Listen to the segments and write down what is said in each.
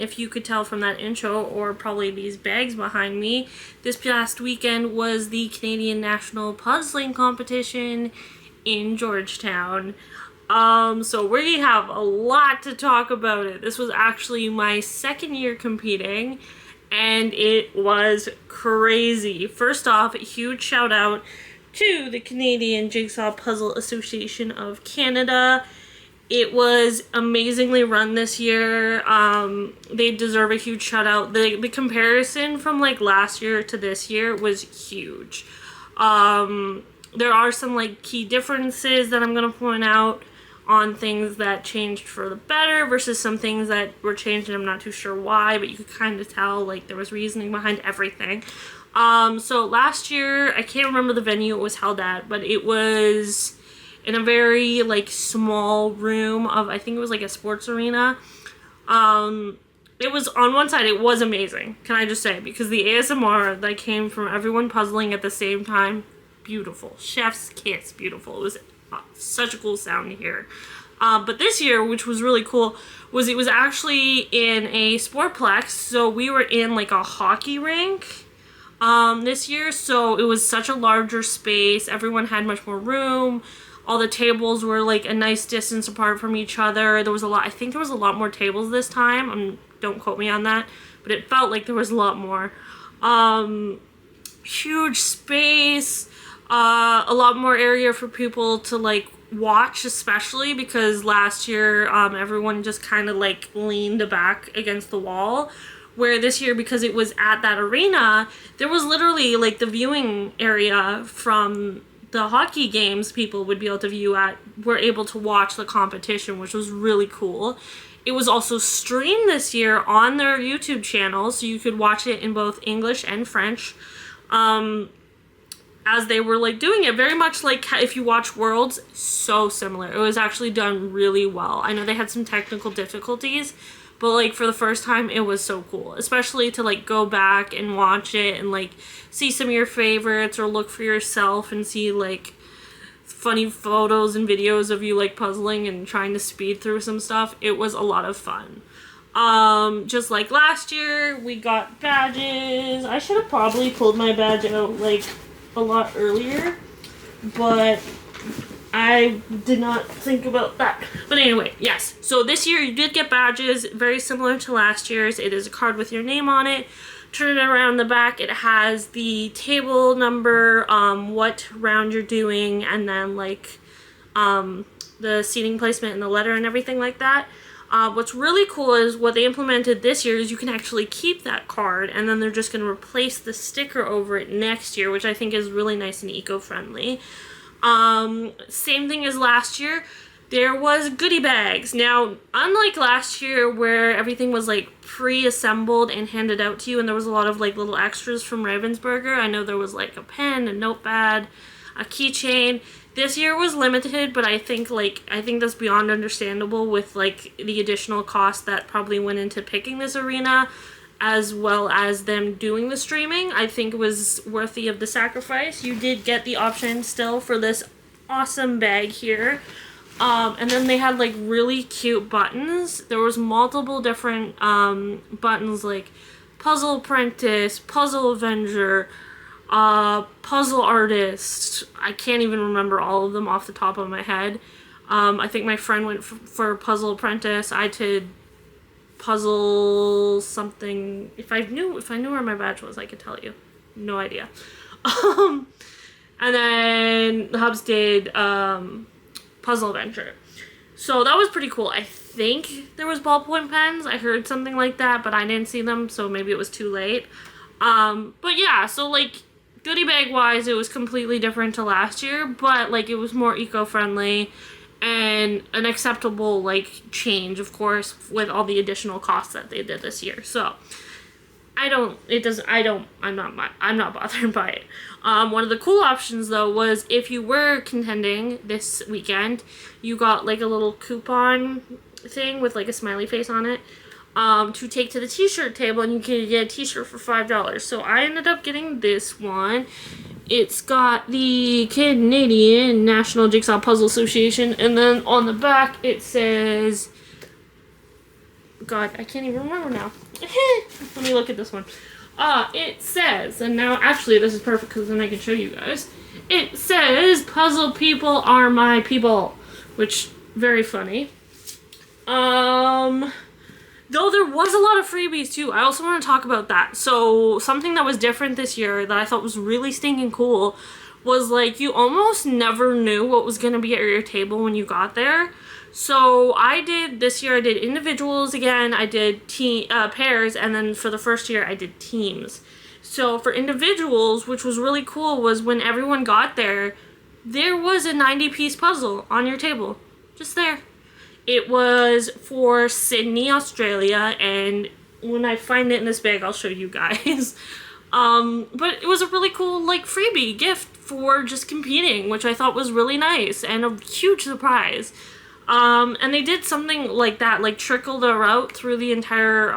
if you could tell from that intro or probably these bags behind me, this past weekend was the Canadian National Puzzling Competition in Georgetown. So we have a lot to talk about it. This was actually my second year competing, and it was crazy. First off, a huge shout out to the Canadian Jigsaw Puzzle Association of Canada. It was amazingly run this year. They deserve a huge shout out. The comparison from like last year to this year was huge. There are some like key differences that I'm gonna point out on things that changed for the better versus some things that were changed and I'm not too sure why, but you could kind of tell like there was reasoning behind everything. So last year, I can't remember the venue it was held at, but it was in a very like small room of, I think it was like a sports arena. It was on one side, it was amazing, can I just say, because the ASMR that came from everyone puzzling at the same time, beautiful. Chef's kiss, beautiful. It was such a cool sound to hear. But this year, which was really cool, was it was actually in a sportplex. So we were in like a hockey rink this year. So it was such a larger space. Everyone had much more room. All the tables were like a nice distance apart from each other. There was a lot, I think there was a lot more tables this time. Don't quote me on that, but it felt like there was a lot more. Huge space. A lot more area for people to like watch, especially because last year everyone just kind of like leaned back against the wall, where this year, because it was at that arena, there was literally like the viewing area from the hockey games people would be able to view at, were able to watch the competition, which was really cool. It was also streamed this year on their YouTube channel, so you could watch it in both English and French. As they were like doing it, very much like if you watch Worlds, so similar. It was actually done really well. I know they had some technical difficulties, but like for the first time, it was so cool, especially to like go back and watch it and like see some of your favorites or look for yourself and see like funny photos and videos of you like puzzling and trying to speed through some stuff. It was a lot of fun. Just like last year, we got badges. I should have probably pulled my badge out like a lot earlier, but I did not think about that. But anyway, yes. So this year you did get badges, very similar to last year's. It is a card with your name on it. Turn it around the back. It has the table number, what round you're doing, and then like the seating placement and the letter and everything like that. What's really cool is what they implemented this year is you can actually keep that card, and then they're just going to replace the sticker over it next year, which I think is really nice and eco-friendly. Same thing as last year, there was goodie bags. Now, unlike last year where everything was like pre-assembled and handed out to you, and there was a lot of like little extras from Ravensburger. I know there was like a pen, a notepad, a keychain. This year was limited, but I think that's beyond understandable with like the additional cost that probably went into picking this arena, as well as them doing the streaming. I think it was worthy of the sacrifice. You did get the option still for this awesome bag here. And then they had like really cute buttons. There was multiple different buttons like Puzzle Apprentice, Puzzle Avenger, Puzzle Artist. I can't even remember all of them off the top of my head. I think my friend went for Puzzle Apprentice. I did Puzzle something. If I knew where my badge was, I could tell you. No idea. And then the Hubs did Puzzle Adventure. So that was pretty cool. I think there was ballpoint pens. I heard something like that, but I didn't see them, so maybe it was too late. But yeah, so like goodie bag wise, it was completely different to last year, but like it was more eco-friendly and an acceptable like change, of course, with all the additional costs that they did this year. So I'm not bothered by it. One of the cool options though was if you were contending this weekend, you got like a little coupon thing with like a smiley face on it to take to the t-shirt table, and you could get a t-shirt for $5. So I ended up getting this one. It's got the Canadian National Jigsaw Puzzle Association, and then on the back it says God, I can't even remember now. Let me look at this one. It says, and now actually this is perfect because then I can show you guys. It says, puzzle people are my people, which, very funny. Though there was a lot of freebies too. I also want to talk about that. So something that was different this year that I thought was really stinking cool was like you almost never knew what was going to be at your table when you got there. So this year I did individuals again, I did pairs, and then for the first year I did teams. So for individuals, which was really cool, was when everyone got there, there was a 90-piece puzzle on your table. Just there. It was for Sydney, Australia, and when I find it in this bag, I'll show you guys. But it was a really cool, like, freebie gift for just competing, which I thought was really nice and a huge surprise. And they did something like that, like trickled a route through the entire,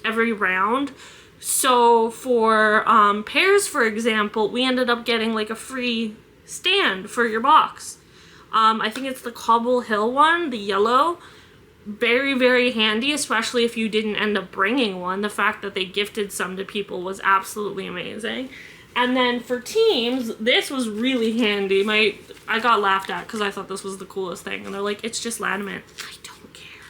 every round. So for, pairs, for example, we ended up getting like a free stand for your box. I think it's the Cobble Hill one, the yellow. Very, very handy, especially if you didn't end up bringing one. The fact that they gifted some to people was absolutely amazing. And then for teams, this was really handy. I got laughed at because I thought this was the coolest thing. And they're like, it's just laminate. I don't care.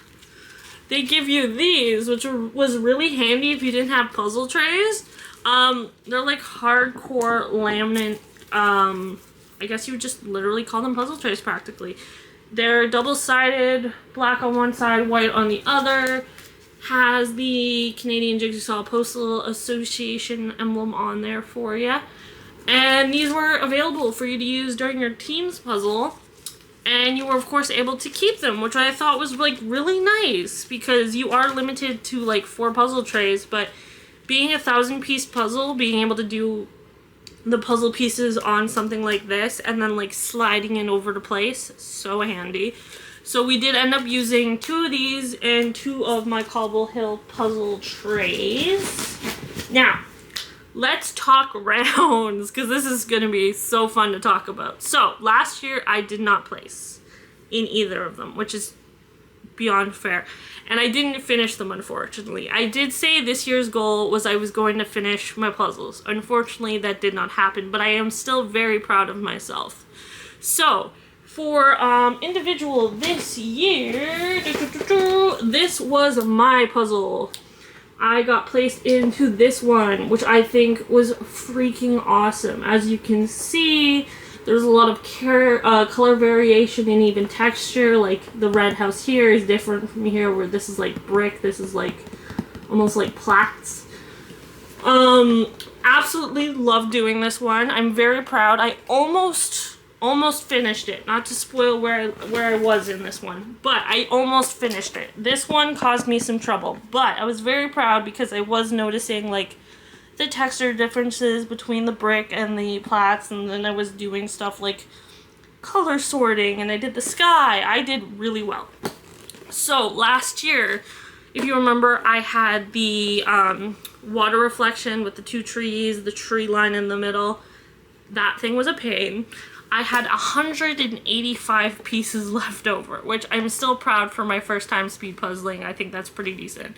They give you these, which was really handy if you didn't have puzzle trays. They're like hardcore laminate, I guess you would just literally call them puzzle trays practically. They're double-sided, black on one side, white on the other. Has the Canadian Jigsaw Postal Association emblem on there for you. And these were available for you to use during your team's puzzle. And you were, of course, able to keep them, which I thought was, like, really nice. Because you are limited to, like, 4 puzzle trays. But being a 1,000-piece puzzle, being able to do the puzzle pieces on something like this and then, like, sliding it over to place, so handy. So we did end up using 2 of these and 2 of my Cobble Hill puzzle trays. Now, let's talk rounds, because this is going to be so fun to talk about. So, last year I did not place in either of them, which is beyond fair. And I didn't finish them, unfortunately. I did say this year's goal was I was going to finish my puzzles. Unfortunately, that did not happen, but I am still very proud of myself. So, for individual this year, this was my puzzle. I got placed into this one, which I think was freaking awesome. As you can see, there's a lot of color variation and even texture. Like the red house here is different from here, where this is like brick, this is like almost like plaques. Absolutely love doing this one. I'm very proud. I almost finished it. Not to spoil where I was in this one, but I almost finished it. This one caused me some trouble, but I was very proud because I was noticing like the texture differences between the brick and the plats, and then I was doing stuff like color sorting, and I did the sky. I did really well. So last year, if you remember, I had the water reflection with the 2 trees, the tree line in the middle. That thing was a pain. I had 185 pieces left over, which I'm still proud for my first time speed puzzling. I think that's pretty decent.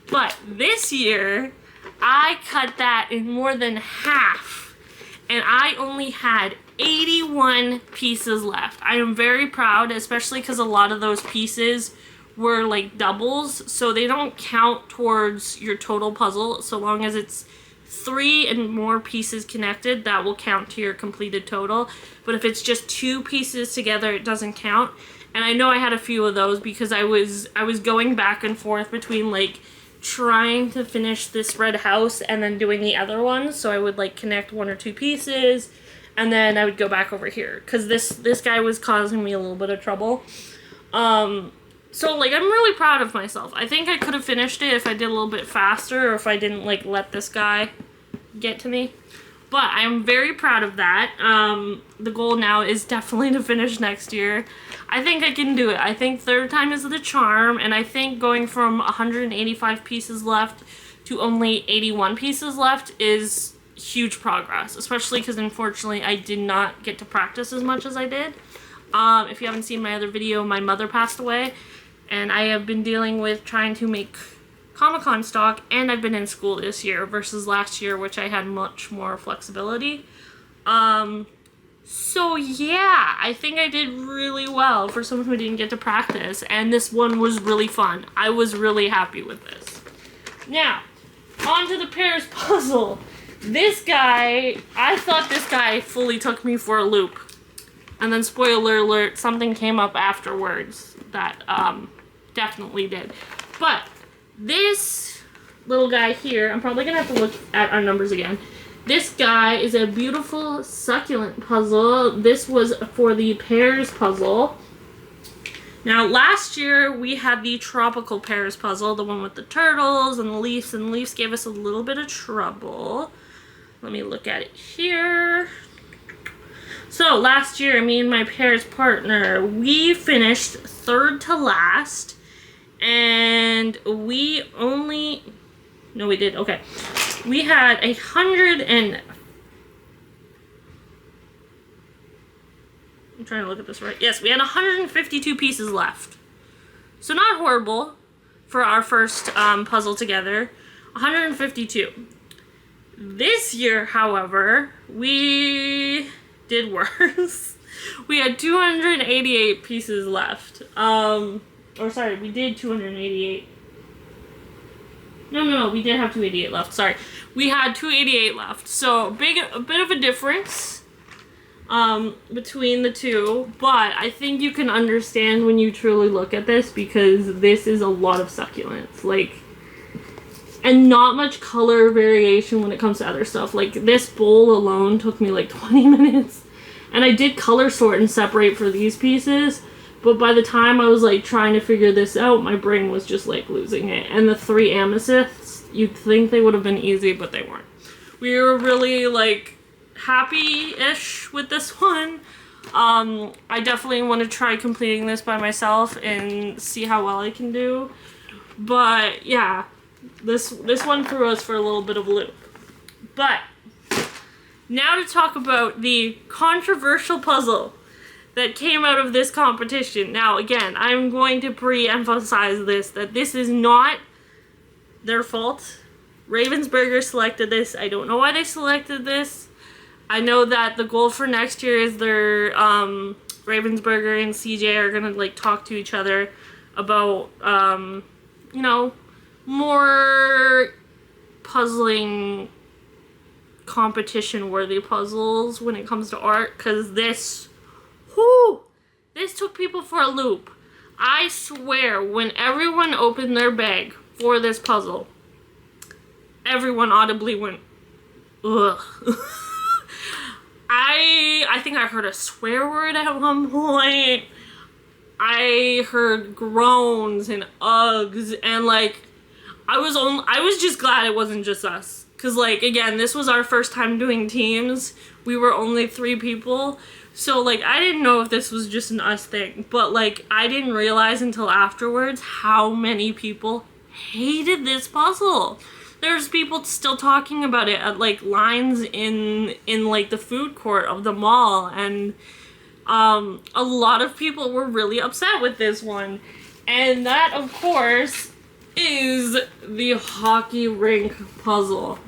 But this year, I cut that in more than half, and I only had 81 pieces left. I am very proud, especially because a lot of those pieces were like doubles, so they don't count towards your total puzzle. So long as it's 3 and more pieces connected, that will count to your completed total. But if it's just 2 pieces together, it doesn't count. And I know I had a few of those because I was going back and forth between like trying to finish this red house and then doing the other one. So I would like connect 1 or 2 pieces, and then I would go back over here because this guy was causing me a little bit of trouble. So like I'm really proud of myself. I think I could have finished it if I did a little bit faster, or if I didn't like let this guy get to me. But I'm very proud of that. The goal now is definitely to finish next year. I think I can do it. I think 3rd time is the charm, and I think going from 185 pieces left to only 81 pieces left is huge progress, especially because unfortunately I did not get to practice as much as I did. If you haven't seen my other video, my mother passed away, And I have been dealing with trying to make Comic-Con stock, and I've been in school this year versus last year, which I had much more flexibility. So yeah, I think I did really well for someone who didn't get to practice, and this one was really fun. I was really happy with this. Now, on to the pairs puzzle. This guy, I thought this guy fully took me for a loop. And then, spoiler alert, something came up afterwards that definitely did. But this little guy here, I'm probably going to have to look at our numbers again. This guy is a beautiful succulent puzzle. This was for the pears puzzle. Now, last year we had the tropical pears puzzle, the one with the turtles and the leaves gave us a little bit of trouble. Let me look at it here. So, last year, me and my pears partner, we finished third to last, and we only... No, we did. Okay. We had 100 and... I'm trying to look at this right. Yes, we had 152 pieces left. So not horrible for our first puzzle together. 152. This year, however, we did worse. We had 288 pieces left. Or sorry, we did 288. No, we did have 288 left. Sorry. We had 288 left. So, a bit of a difference between the two, but I think you can understand when you truly look at this because this is a lot of succulents. Like, and not much color variation when it comes to other stuff. Like, this bowl alone took me like 20 minutes. And I did color sort and separate for these pieces. But by the time I was, like, trying to figure this out, my brain was just, like, losing it. And the 3 amethysts, you'd think they would have been easy, but they weren't. We were really, like, happy-ish with this one. I definitely want to try completing this by myself and see how well I can do. But, yeah, this one threw us for a little bit of a loop. But, now to talk about the controversial puzzle that came out of this competition. Now, again, I'm going to pre-emphasize this, that this is not their fault. Ravensburger selected this. I don't know why they selected this. I know that the goal for next year is their, Ravensburger and CJ are gonna, like, talk to each other about, you know, more puzzling, competition-worthy puzzles when it comes to art, because this... Whew! This took people for a loop. I swear, when everyone opened their bag for this puzzle, everyone audibly went, ugh. I think I heard a swear word at one point. I heard groans and uggs, and like, I was just glad it wasn't just us. Cause like, again, this was our first time doing teams. We were only 3 people. So, like, I didn't know if this was just an us thing, but, like, I didn't realize until afterwards how many people hated this puzzle. There's people still talking about it at, like, lines in like, the food court of the mall, and, a lot of people were really upset with this one. And that, of course, is the hockey rink puzzle.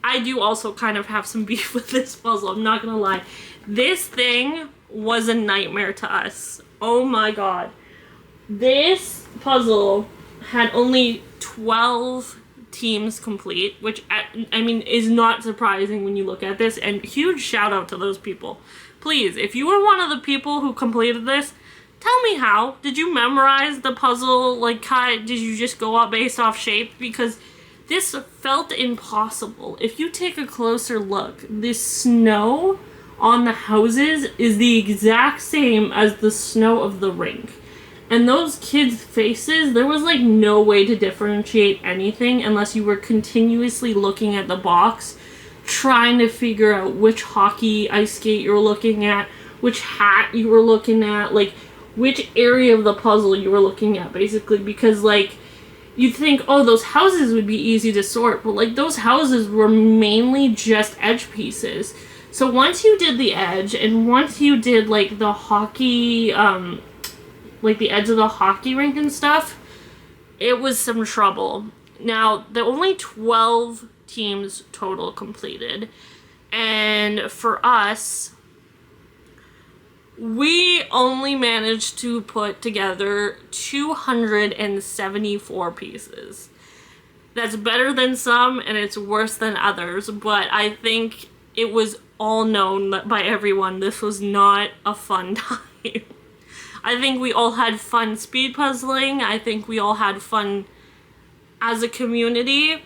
I do also kind of have some beef with this puzzle, I'm not gonna lie. This thing was a nightmare to us. Oh my god. This puzzle had only 12 teams complete, which, I mean, is not surprising when you look at this, and huge shout out to those people. Please, if you were one of the people who completed this, tell me how. Did you memorize the puzzle? Like, did you just go up based off shape? Because this felt impossible. If you take a closer look, this snow on the houses is the exact same as the snow of the rink. And those kids' faces, there was like no way to differentiate anything unless you were continuously looking at the box, trying to figure out which hockey ice skate you were looking at, which hat you were looking at, like which area of the puzzle you were looking at, basically, because like you'd think, oh, those houses would be easy to sort, but like those houses were mainly just edge pieces. So once you did the edge, and once you did, like, the hockey, like the edge of the hockey rink and stuff, it was some trouble. Now, the only 12 teams total completed. And for us, we only managed to put together 274 pieces. That's better than some and it's worse than others, but I think it was all known by everyone this was not a fun time. I think we all had fun speed puzzling. I think we all had fun as a community,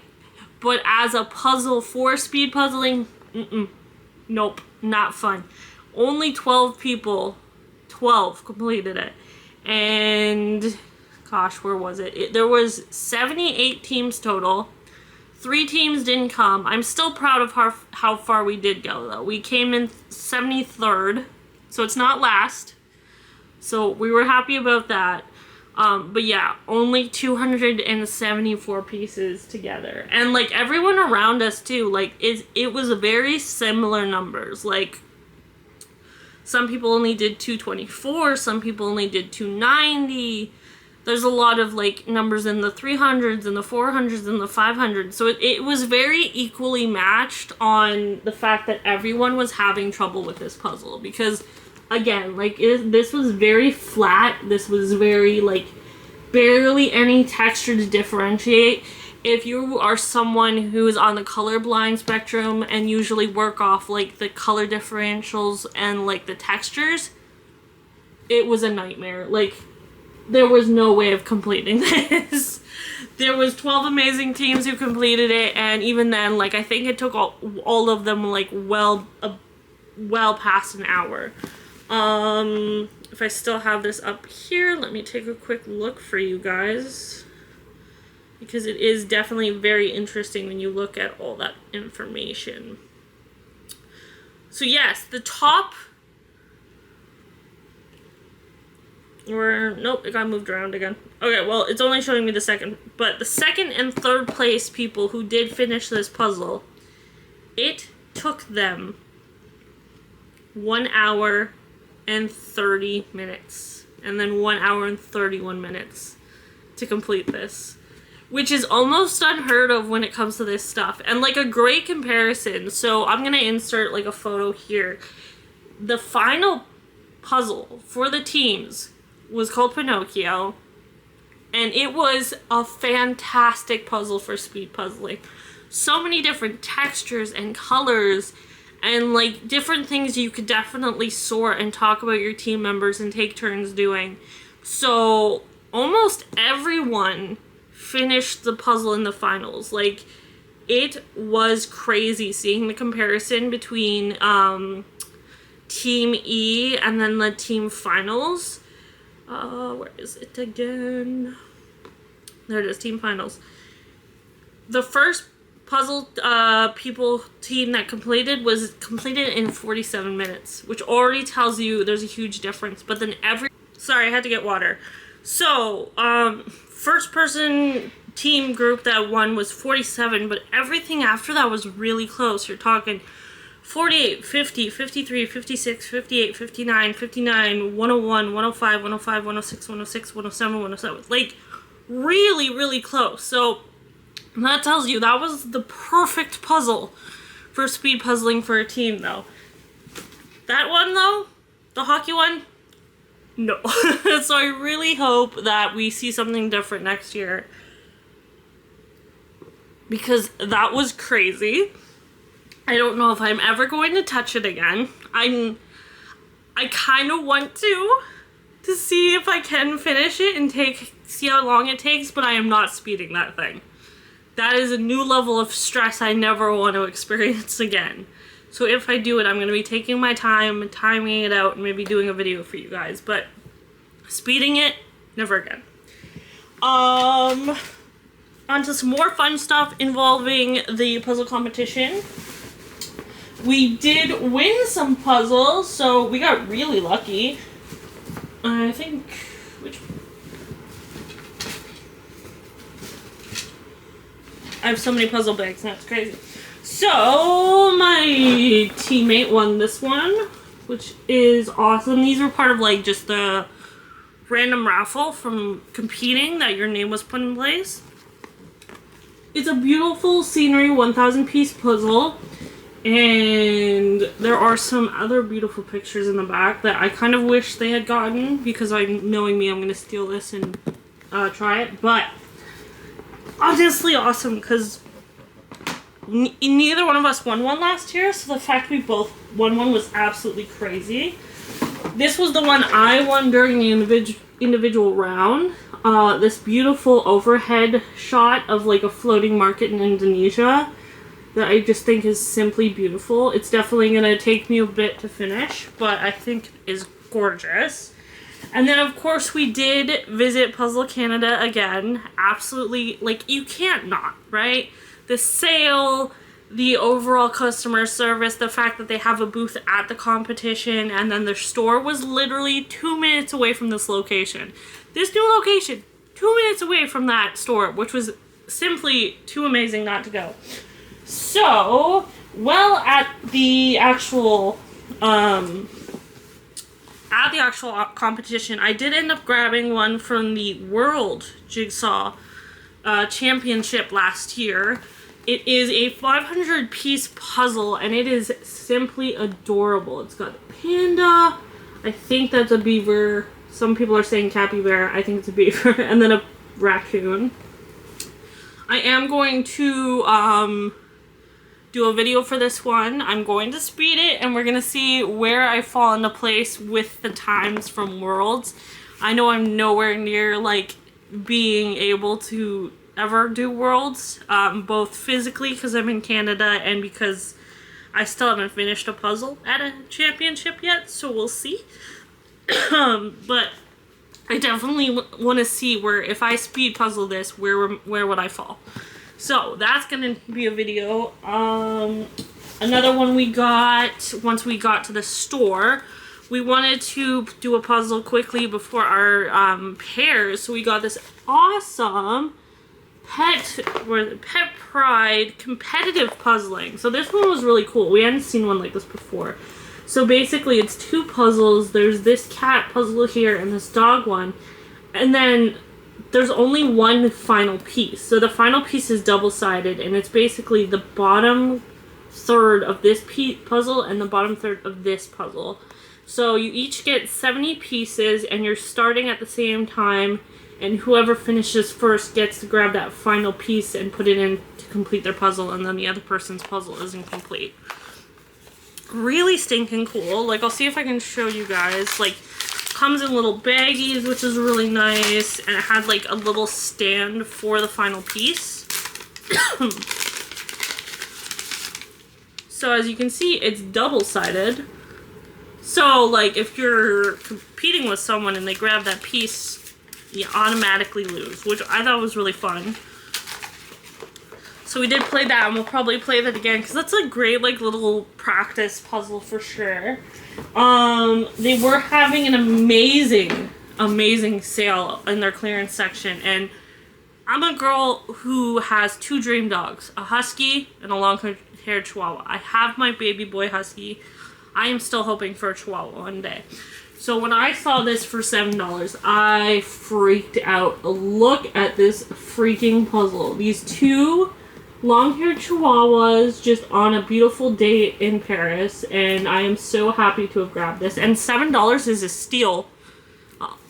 but as a puzzle for speed puzzling, nope, not fun. Only 12 people, 12 completed it. And gosh, where was it? There was 78 teams total. 3 teams didn't come. I'm still proud of how far we did go, though. We came in 73rd, so it's not last. So we were happy about that. But yeah, only 274 pieces together. And like everyone around us too, like it was very similar numbers. Like some people only did 224, some people only did 290. There's a lot of like numbers in the 300s and the 400s and the 500s. So it was very equally matched on the fact that everyone was having trouble with this puzzle. Because again, like this was very flat. This was very like barely any texture to differentiate. If you are someone who is on the colorblind spectrum and usually work off like the color differentials and like the textures, it was a nightmare. Like there was no way of completing this. There was 12 amazing teams who completed it, and even then, like I think it took all of them like well past an hour. If I still have this up here, let me take a quick look for you guys, because it is definitely very interesting when you look at all that information. So yes, the top, or nope, it got moved around again. Okay, well, it's only showing me the second, but the second and third place people who did finish this puzzle, it took them 1 hour and 30 minutes, and then 1 hour and 31 minutes to complete this, which is almost unheard of when it comes to this stuff. And like a great comparison, so I'm gonna insert like a photo here. The final puzzle for the teams was called Pinocchio, and it was a fantastic puzzle for speed puzzling. So many different textures and colors and like different things you could definitely sort and talk about your team members and take turns doing. So almost everyone finished the puzzle in the finals. Like it was crazy seeing the comparison between Team E and then the team finals. Where is it again? There it is, team finals. The first puzzle team that was completed in 47 minutes, which already tells you there's a huge difference. But then sorry, I had to get water. So, first person team group that won was 47, but everything after that was really close. You're talking 48, 50, 53, 56, 58, 59, 59, 101, 105, 105, 106, 106, 107, 107. Like, really, really close. So, that tells you that was the perfect puzzle for speed puzzling for a team, though. That one, though, the hockey one, no. So I really hope that we see something different next year, because that was crazy. I don't know if I'm ever going to touch it again. I kind of want to see if I can finish it and see how long it takes, but I am not speeding that thing. That is a new level of stress I never want to experience again. So if I do it, I'm going to be taking my time and timing it out and maybe doing a video for you guys. But speeding it, never again. On to some more fun stuff involving the puzzle competition. We did win some puzzles, so we got really lucky. I think... I have so many puzzle bags, that's crazy. So, my teammate won this one, which is awesome. These were part of, like, just the random raffle from competing that your name was put in place. It's a beautiful scenery 1,000 piece puzzle, and there are some other beautiful pictures in the back that I kind of wish they had gotten, because knowing me, I'm going to steal this and try it. But obviously awesome, because neither one of us won one last year, so the fact we both won one was absolutely crazy. This was the one I won during the individual round. This beautiful overhead shot of like a floating market in Indonesia that I just think is simply beautiful. It's definitely going to take me a bit to finish, but I think is gorgeous. And then of course we did visit Puzzle Canada again. Absolutely, like, you can't not, right? The sale, the overall customer service, the fact that they have a booth at the competition, and then their store was literally 2 minutes away from this location. This new location, 2 minutes away from that store, which was simply too amazing not to go. So, well, at the actual competition, I did end up grabbing one from the World Jigsaw Championship last year. It is a 500 piece puzzle, and it is simply adorable. It's got a panda, I think that's a beaver, some people are saying capybara, I think it's a beaver, and then a raccoon. I am going to do a video for this one. I'm going to speed it, and we're going to see where I fall into place with the times from Worlds. I know I'm nowhere near, like, being able to ever do Worlds, both physically because I'm in Canada and because I still haven't finished a puzzle at a championship yet, so we'll see. But I definitely want to see where, if I speed puzzle this, where would I fall. So that's gonna be a video. Another one we got once we got to the store, we wanted to do a puzzle quickly before our pairs, so we got this awesome Pet Pride competitive puzzling. So this one was really cool. We hadn't seen one like this before. So basically it's two puzzles. There's this cat puzzle here and this dog one, and then there's only one final piece. So the final piece is double-sided, and it's basically the bottom third of this puzzle and the bottom third of this puzzle. So you each get 70 pieces, and you're starting at the same time, and whoever finishes first gets to grab that final piece and put it in to complete their puzzle, and then the other person's puzzle is incomplete. Really stinking cool. Like, I'll see if I can show you guys. Like, comes in little baggies, which is really nice, and it had like a little stand for the final piece. So as you can see, it's double-sided. So like if you're competing with someone and they grab that piece, you automatically lose, which I thought was really fun. So we did play that, and we'll probably play that again because that's a great like little practice puzzle for sure. They were having an amazing sale in their clearance section, and I'm a girl who has two dream dogs, a husky and a long-haired chihuahua. I have my baby boy husky. I am still hoping for a chihuahua one day. So when I saw this for $7, I freaked out. Look at this freaking puzzle. These two long-haired chihuahuas just on a beautiful day in Paris, and I am so happy to have grabbed this. And $7 is a steal.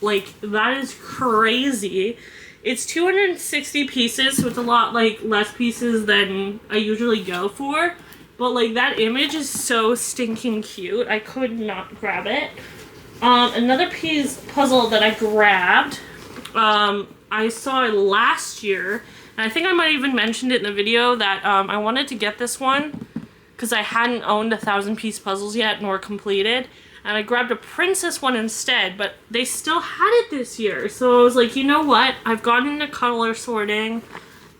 Like, that is crazy. It's 260 pieces, so it's a lot like less pieces than I usually go for. But like, that image is so stinking cute. I could not grab it. Another puzzle that I grabbed, I saw it last year. And I think I might even mentioned it in the video that I wanted to get this one because I hadn't owned 1,000 piece puzzles yet nor completed. And I grabbed a princess one instead, but they still had it this year. So I was like, you know what? I've gotten into color sorting.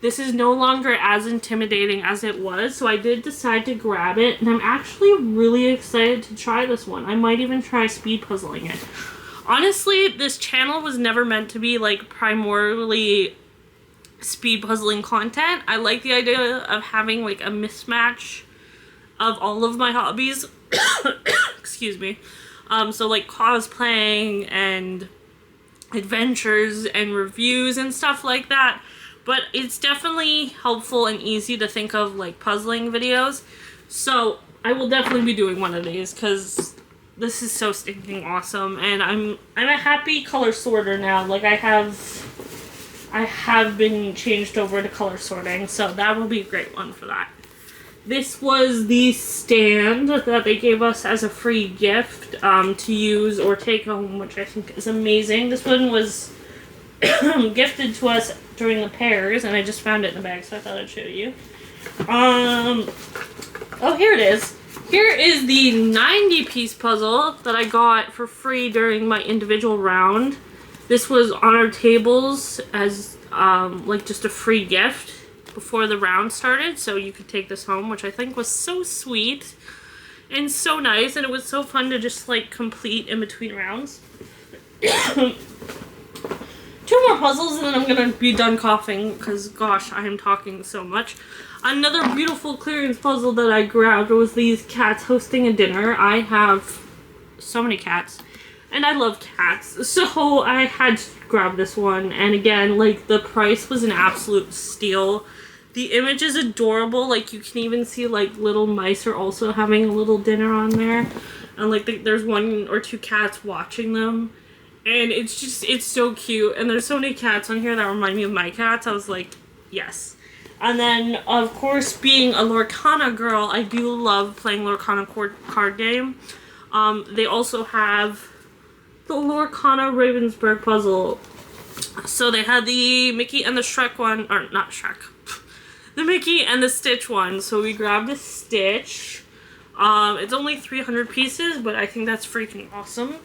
This is no longer as intimidating as it was. So I did decide to grab it. And I'm actually really excited to try this one. I might even try speed puzzling it. Honestly, this channel was never meant to be like primarily speed puzzling content. I like the idea of having like a mismatch of all of my hobbies. Excuse me. So like cosplaying and adventures and reviews and stuff like that. But it's definitely helpful and easy to think of like puzzling videos. So I will definitely be doing one of these because this is so stinking awesome. And I'm a happy color sorter now. Like I have been changed over to color sorting, so that will be a great one for that. This was the stand that they gave us as a free gift to use or take home, which I think is amazing. This one was gifted to us during the pairs, and I just found it in the bag, so I thought I'd show you. Oh, here it is. Here is the 90-piece puzzle that I got for free during my individual round. This was on our tables as like just a free gift before the round started, so you could take this home, which I think was so sweet and so nice, and it was so fun to just like complete in between rounds. 2 more puzzles and then I'm gonna be done coughing because gosh, I am talking so much. Another beautiful clearance puzzle that I grabbed was these cats hosting a dinner. I have so many cats and I love cats, so I had to grab this one, and again, like the price was an absolute steal. The image is adorable, like you can even see like little mice are also having a little dinner on there, and like there's 1 or 2 cats watching them, and it's so cute, and there's so many cats on here that remind me of my cats. I was like, yes. And then of course, being a Lorcana girl, I do love playing Lorcana card game. They also have the Lorcana Ravensburg puzzle. So they had the Mickey and the Shrek one, or not Shrek, the Mickey and the Stitch one. So we grabbed a Stitch. It's only 300 pieces, but I think that's freaking awesome.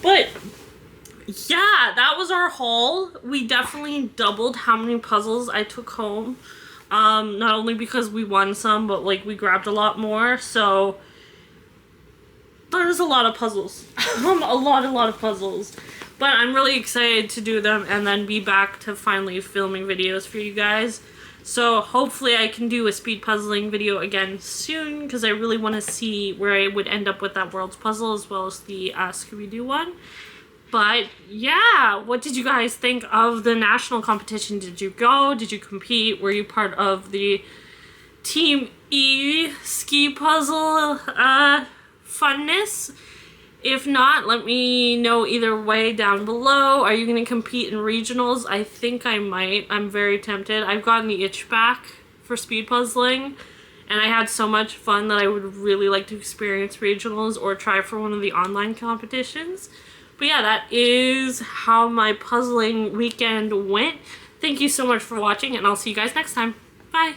But yeah, that was our haul. We definitely doubled how many puzzles I took home. Not only because we won some, but like we grabbed a lot more. So there's a lot of puzzles. a lot of puzzles. But I'm really excited to do them and then be back to finally filming videos for you guys. So hopefully I can do a speed puzzling video again soon, because I really want to see where I would end up with that world's puzzle as well as the Scooby-Doo one. But yeah, what did you guys think of the national competition? Did you go? Did you compete? Were you part of the Team E ski puzzle funness? If not, let me know either way down below. Are you going to compete in regionals? I think I might. I'm very tempted. I've gotten the itch back for speed puzzling, and I had so much fun that I would really like to experience regionals or try for one of the online competitions. But yeah, that is how my puzzling weekend went. Thank you so much for watching, and I'll see you guys next time. Bye!